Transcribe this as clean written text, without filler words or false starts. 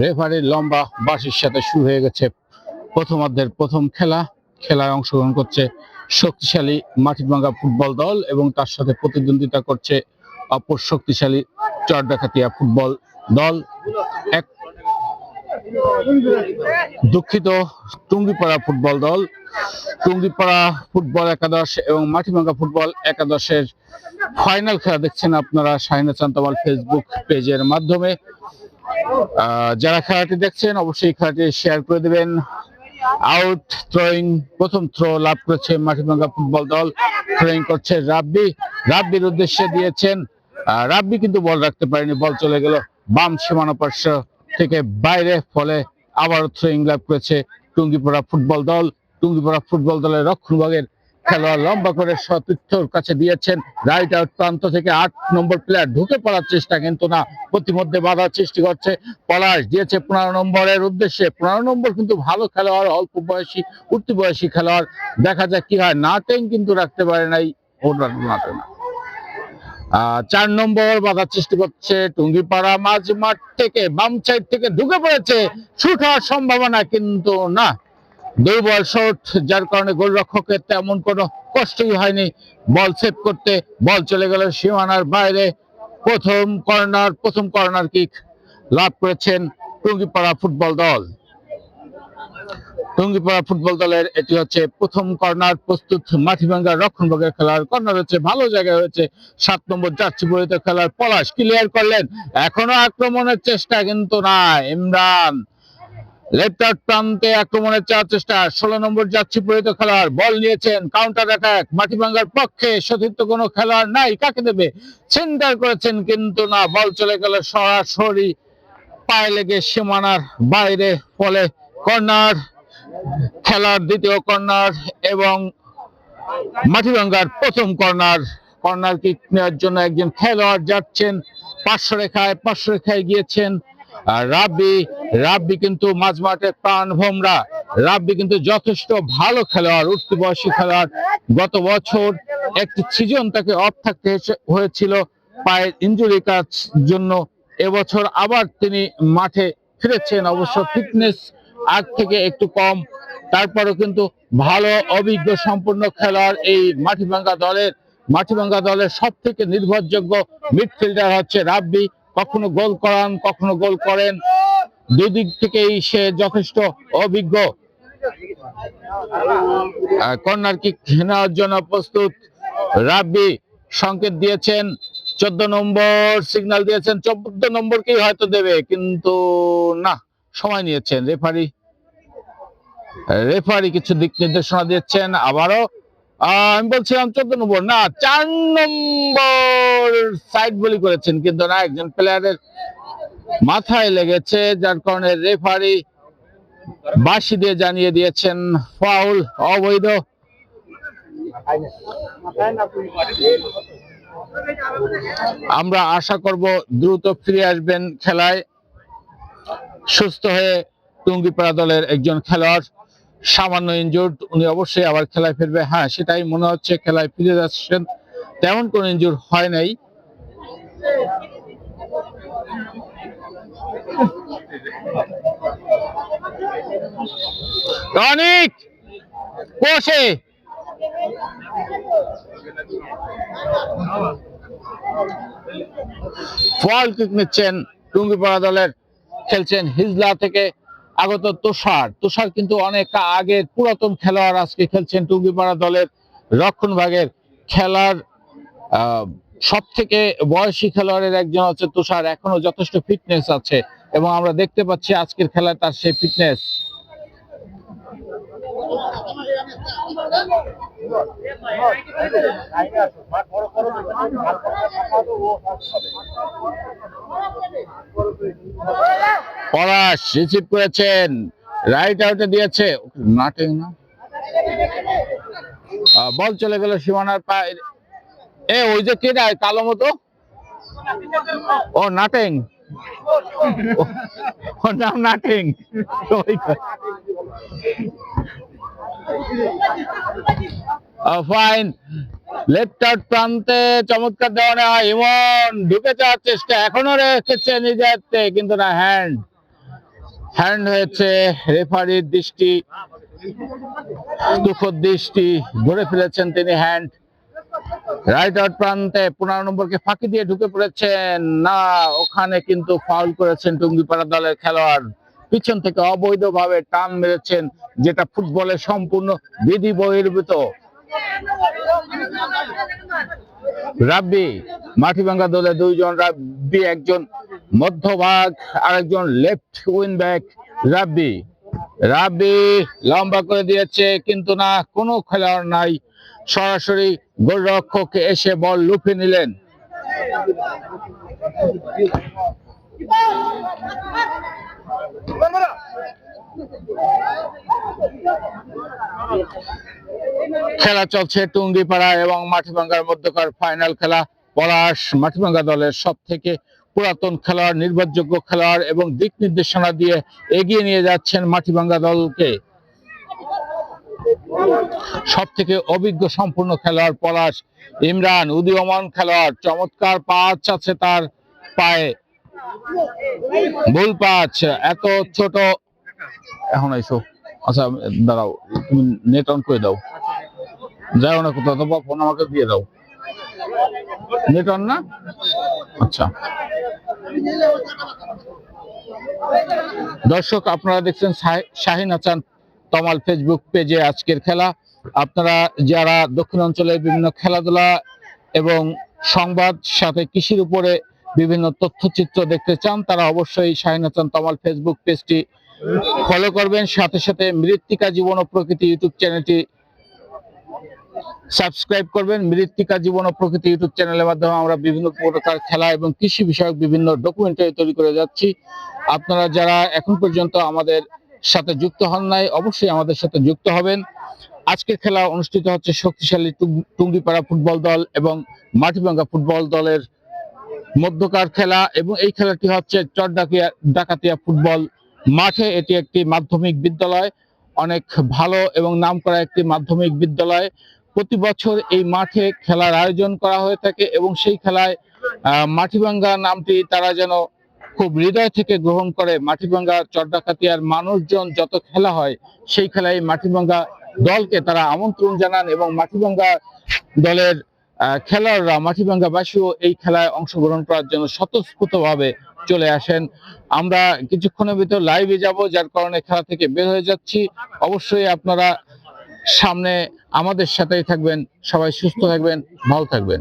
রেফারির লম্বা বাঁশির সাথে শুরু হয়ে গেছে প্রথমার্ধের প্রথম খেলায় অংশগ্রহণ করছে শক্তিশালী মাটিভাঙ্গা ফুটবল দল এবং তার সাথে প্রতিদ্বন্দ্বিতা করছে অপর শক্তিশালী চরডাকাতিয়া ফুটবল দল। এক দুঃখিত টুঙ্গিপাড়া ফুটবল দল, টুঙ্গিপাড়া ফুটবল একাদশ এবং মাটিভাঙ্গা ফুটবল একাদশের ফাইনাল খেলা দেখছেন আপনারা শাহিনা চান্তামাল ফেসবুক পেজের মাধ্যমে। যারা খেলাটি দেখছেন অবশ্যই খেলাটি শেয়ার করে দেবেন। আউট থ্রোয়িং, প্রথম থ্রো লাভ করেছে মাটিভাঙ্গা ফুটবল দল। থ্রোয়িং করছে রাব্বির উদ্দেশ্যে দিয়েছেন, রাব্বি কিন্তু বল রাখতে পারেনি, বল চলে গেল বাম সীমানা পার্শ্ব থেকে বাইরে, ফলে আবার থ্রোয়িং লাভ করেছে টুঙ্গিপাড়া ফুটবল দল। টুঙ্গিপাড়া ফুটবল দলের রক্ষণভাগের খেলোয়াড় লম্বা করে সতীর্থর কাছে দিয়েছেন, রাইট আউট প্রান্ত থেকে 8 নম্বর প্লেয়ার ঢুকে পড়ার চেষ্টা, কিন্তু না, প্রতিমধ্যে বাধার সৃষ্টি করছে পলাশ, দিয়েছে 15 নম্বরের উদ্দেশ্যে। 15 নম্বর কিন্তু ভালো খেলোয়াড়, অল্প বয়সী উঠতি বয়সী খেলোয়াড়, দেখা যাক কি হয়। নাটেং কিন্তু রাখতে পারে নাই, নাটেং 4 নম্বর বাধার সৃষ্টি করছে টুঙ্গিপাড়া মাঝ মাঠ থেকে, বাম সাইড থেকে ঢুকে পড়েছে, শুট হওয়ার সম্ভাবনা, কিন্তু না, দুর্বল শট, যার কারণে গোলরক্ষকের তেমন কোনো কষ্টই হয়নি বল সেভ করতে। বল চলে গেল সীমানার বাইরে। প্রথম কর্নার কিক লাভ করেছেন টুঙ্গিপাড়া ফুটবল দল। টুঙ্গিপাড়া ফুটবল দলের এটি হচ্ছে প্রথম কর্নার। প্রস্তুত মাটিভাঙ্গা রক্ষণভাগের খেলার কর্নার হচ্ছে, ভালো জায়গায় হয়েছে। 7 নম্বর জার্সি পরিহিত খেলার পলাশ ক্লিয়ার করলেন, এখনো আক্রমণের চেষ্টা, কিন্তু না, ইমরান লেফট আউট প্রান্তে আক্রমণের চেষ্টা। 16 নম্বর জার্সি পরিহিত খেলোয়াড় বল নিয়েছেন, কাউন্টার অ্যাটাক মাটিভাঙ্গার পক্ষে, সতীর্থ কোনো খেলোয়াড় নাই, কাকে দেবে, সেন্টার করেছেন, কিন্তু না, বল চলে গেল সরাসরি পায়ে লেগে সীমানার বাইরে, ফলে কর্নার, খেলার দ্বিতীয় কর্নার এবং মাটিভাঙ্গার প্রথম কর্নার। কর্নার কিক নেওয়ার জন্য একজন খেলোয়াড় যাচ্ছেন পার্শ্ব রেখায় গিয়েছেন রাব্বি কিন্তু মাঝমাঠে প্রাণ ভোমরা। রাব্বি কিন্তু যথেষ্ট ভালো খেলোয়াড়, উঠতি বয়সী খেলোয়াড়। গত বছর একটি সিজন তাকে অফ থাকতে হয়েছিল পায়ের ইনজুরি কাজ জন্য, এবছর আবার তিনি মাঠে ফিরেছেন, অবশ্য ফিটনেস আগ থেকে একটু কম, তারপরও কিন্তু ভালো অভিজ্ঞ সম্পূর্ণ খেলোয়াড় এই মাটিভাঙ্গা দলের সব থেকে নির্ভরযোগ্য মিডফিল্ডার হচ্ছে রাব্বি। কখনো গোল করান, কখনো গোল করেন, দুদিক থেকেই সে যথেষ্ট অভিজ্ঞ। কর্নার কিক নেওয়ার জন্য প্রস্তুত রাব্বি, সংকেত দিয়েছেন 14 নম্বর, সিগন্যাল দিয়েছেন 14 নম্বরকেই হয়তো দেবে, কিন্তু না, সময় নিয়েছেন রেফারি কিছু দিক নির্দেশনা দিচ্ছেন। আবারও আমি বলছিলাম 14 নম্বর না, 4 নম্বর সাইড বলি করেছেন, কিন্তু না, একজন প্লেয়ারের মাথায় লেগেছে, যার কারণে রেফারি বাঁশি দিয়ে জানিয়ে দিয়েছেন ফাউল, অবৈধ। আমরা আশা করব দ্রুত ফিরে আসবেন খেলায় সুস্থ হয়ে টুঙ্গিপাড়া দলের একজন খেলোয়াড়, সামান্য ইনজুর্ড, উনি অবশ্যই আবার খেলায় ফিরবে। হ্যাঁ, সেটাই মনে হচ্ছে, খেলায় ফিরে যাচ্ছেন, তেমন কোন ইনজুর হয় নাই। টনিক কোষে ফল কিক নিচ্ছেন টুঙ্গিপাড়া দলের, খেলছেন হিজলা থেকে আগত তুষার কিন্তু অনেক আগের পুরাতন খেলোয়াড়, আজকে খেলছেন টুঙ্গিপাড়া দলের রক্ষণভাগের। খেলার সব থেকে বয়সী খেলোয়াড়ের একজন হচ্ছে তুষার, এখনো যথেষ্ট ফিটনেস আছে এবং আমরা দেখতে পাচ্ছি আজকের খেলায় তার সেই ফিটনেস। পলাশ রিসিভ করেছেন, রাইট আউটে দিয়েছে, নাটেং না, বল চলে গেল সীমানার পায়ে। ওই যে কে কালো মতো, ও নাটেং, ওর নাম নাটেং। ফাইন, লেফট আউট প্রান্তে চমৎকার দেওয়া নেওয়া, ইমন ঢুকে যাওয়ার চেষ্টা, এখনো রেখেছে নিজের কিন্তু না, হ্যান্ড হয়েছে। রেফারির দৃষ্টি, তুখোর দৃষ্টি, ধরে ফেলেছেন তিনি হ্যান্ড। রাইট আউট প্রান্তে 15 নম্বরকে ফাঁকি দিয়ে ঢুকে পড়েছেন, না ওখানে কিন্তু ফাউল করেছেন টুঙ্গিপাড়া দলের খেলোয়াড়, পিছন থেকে অবৈধভাবে টান মেরেছেন, যেটা ফুটবলে সম্পূর্ণ বিধি বহির্ভূত। রাব্বি, মাটিভাঙ্গা দলে দুইজন রাব্বি, একজন মধ্যভাগ আর একজন লেফট উইং ব্যাক। রাব্বি লম্বা করে দিয়েছে, কিন্তু না, কোনো খেলোয়াড় নাই, সরাসরি গোলরক্ষক এসে বল লুফে নিলেন। খেলা চলছে টুঙ্গিপাড়া এবং মাটিভাঙ্গার মধ্যকার ফাইনাল খেলা। পলাশ মাটিভাঙ্গা দলের সব থেকে পুরাতন খেলোয়াড়, নির্ভরযোগ্য খেলোয়াড় এবং দিক নির্দেশনা দিয়ে এগিয়ে নিয়ে যাচ্ছেন মাটিভাঙ্গা দলকে। সব থেকে অভিজ্ঞ সম্পূর্ণ খেলোয়াড় পলাশ। ইমরান উদীয়মান খেলোয়াড়, চমৎকার পাঁচ আছে তার পায়ে, ভুল পাঁচ, এত ছোট। এখন আইসো, আচ্ছা দাঁড়াও, তুমি নেট অন করে দাও, যাও না কোথাও, তোমার ফোন আমাকে দিয়ে দাও। নেট অন না? আচ্ছা। দর্শক, আপনারা দেখছেন শাহিন হাসান তমাল ফেসবুক পেজে আজকের খেলা। আপনারা যারা দক্ষিণ অঞ্চলে বিভিন্ন খেলাধুলা এবং সংবাদ, সাথে কৃষির উপরে বিভিন্ন তথ্যচিত্র দেখতে চান, তারা অবশ্যই শাহিন হাসান তমাল ফেসবুক পেজটি ফলো করবেন। সাথে সাথে মৃত্তিকা জীবন ও প্রকৃতি ইউটিউব চ্যানেলটি সাবস্ক্রাইব করবেন। মৃত্তিকা জীবন ও প্রকৃতি ইউটিউব চ্যানেলের মাধ্যমে আমরা বিভিন্ন প্রকার খেলা এবং কৃষি বিষয়ক বিভিন্ন ডকুমেন্টারি তৈরি করে যাচ্ছি। আপনারা যারা এখন পর্যন্ত আমাদের সাথে যুক্ত হন নাই, অবশ্যই আমাদের সাথে যুক্ত হবেন। আজকের খেলা অনুষ্ঠিত হচ্ছে শক্তিশালী টুঙ্গিপাড়া ফুটবল দল এবং মাটিভাঙ্গা ফুটবল দলের মধ্যকার খেলা, এবং এই খেলাটি হচ্ছে ডাকাতিয়া ফুটবল মাঠে। এটি একটি মাধ্যমিক বিদ্যালয়, অনেক ভালো এবং নামকরা একটি মাধ্যমিক বিদ্যালয়। প্রতি বছর এই মাঠে খেলার আয়োজন করা হয়ে থাকে এবং সেই খেলায় মাটিভাঙ্গা নামটি তারা যেন খুব হৃদয় থেকে গ্রহণ করে। মাটিভাঙ্গা চরডাকাতিয়ার মানুষজন যত খেলা হয়, সেই খেলায় মাটিভাঙ্গা দলকে তারা আমন্ত্রণ জানান এবং মাটিভাঙ্গা দলের খেলোয়াড়রা, মাটিভাঙ্গাবাসীও এই খেলায় অংশগ্রহণ করার জন্য স্বতঃস্ফূর্তভাবে চলে আসেন। আমরা কিছুক্ষণের ভিতর লাইভে যাব, যার কারণে খেলা থেকে বের হয়ে যাচ্ছি। অবশ্যই আপনারা সামনে আমাদের সাথেই থাকবেন। সবাই সুস্থ থাকবেন, ভালো থাকবেন।